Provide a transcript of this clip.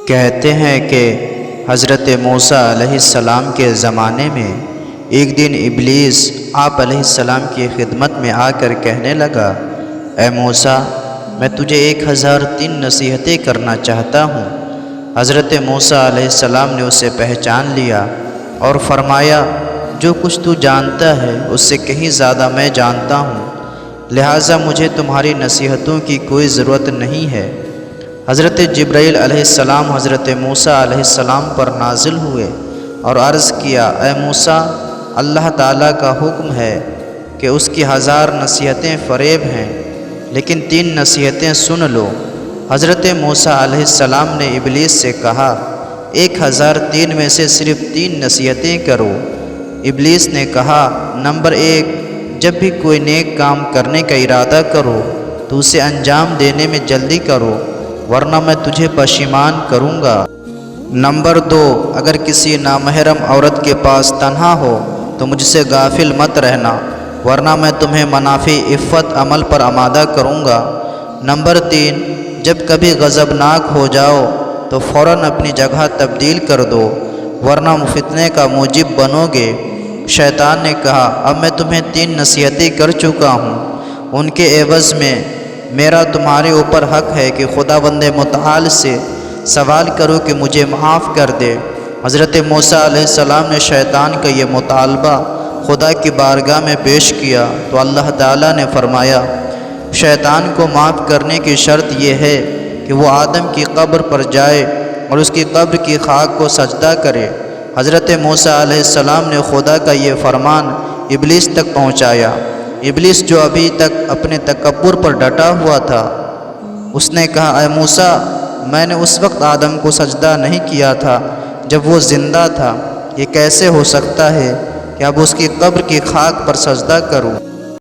کہتے ہیں کہ حضرت موسیٰ علیہ السلام کے زمانے میں ایک دن ابلیس آپ علیہ السلام کی خدمت میں آ کر کہنے لگا، اے موسیٰ، میں تجھے 1003 نصیحتیں کرنا چاہتا ہوں۔ حضرت موسیٰ علیہ السلام نے اسے پہچان لیا اور فرمایا، جو کچھ تو جانتا ہے اس سے کہیں زیادہ میں جانتا ہوں، لہٰذا مجھے تمہاری نصیحتوں کی کوئی ضرورت نہیں ہے۔ حضرت جبرائیل علیہ السلام حضرت موسیٰ علیہ السلام پر نازل ہوئے اور عرض کیا، اے موسیٰ، اللہ تعالیٰ کا حکم ہے کہ اس کی 1000 نصیحتیں فریب ہیں، لیکن 3 نصیحتیں سن لو۔ حضرت موسیٰ علیہ السلام نے ابلیس سے کہا، 1003 میں سے صرف 3 نصیحتیں کرو۔ ابلیس نے کہا، نمبر 1، جب بھی کوئی نیک کام کرنے کا ارادہ کرو تو اسے انجام دینے میں جلدی کرو، ورنہ میں تجھے پشیمان کروں گا۔ نمبر 2، اگر کسی نامحرم عورت کے پاس تنہا ہو تو مجھ سے غافل مت رہنا، ورنہ میں تمہیں منافع عفت عمل پر آمادہ کروں گا۔ نمبر 3، جب کبھی غضبناک ہو جاؤ تو فوراً اپنی جگہ تبدیل کر دو، ورنہ فتنے کا موجب بنو گے۔ شیطان نے کہا، اب میں تمہیں 3 نصیحتیں کر چکا ہوں، ان کے عوض میں میرا تمہارے اوپر حق ہے کہ خداوند متعال سے سوال کرو کہ مجھے معاف کر دے۔ حضرت موسیٰ علیہ السلام نے شیطان کا یہ مطالبہ خدا کی بارگاہ میں پیش کیا تو اللہ تعالیٰ نے فرمایا، شیطان کو معاف کرنے کی شرط یہ ہے کہ وہ آدم کی قبر پر جائے اور اس کی قبر کی خاک کو سجدہ کرے۔ حضرت موسیٰ علیہ السلام نے خدا کا یہ فرمان ابلیس تک پہنچایا۔ ابلیس جو ابھی تک اپنے تکبر پر ڈٹا ہوا تھا، اس نے کہا، اے موسیٰ، میں نے اس وقت آدم کو سجدہ نہیں کیا تھا جب وہ زندہ تھا، یہ کیسے ہو سکتا ہے کہ اب اس کی قبر کی خاک پر سجدہ کروں؟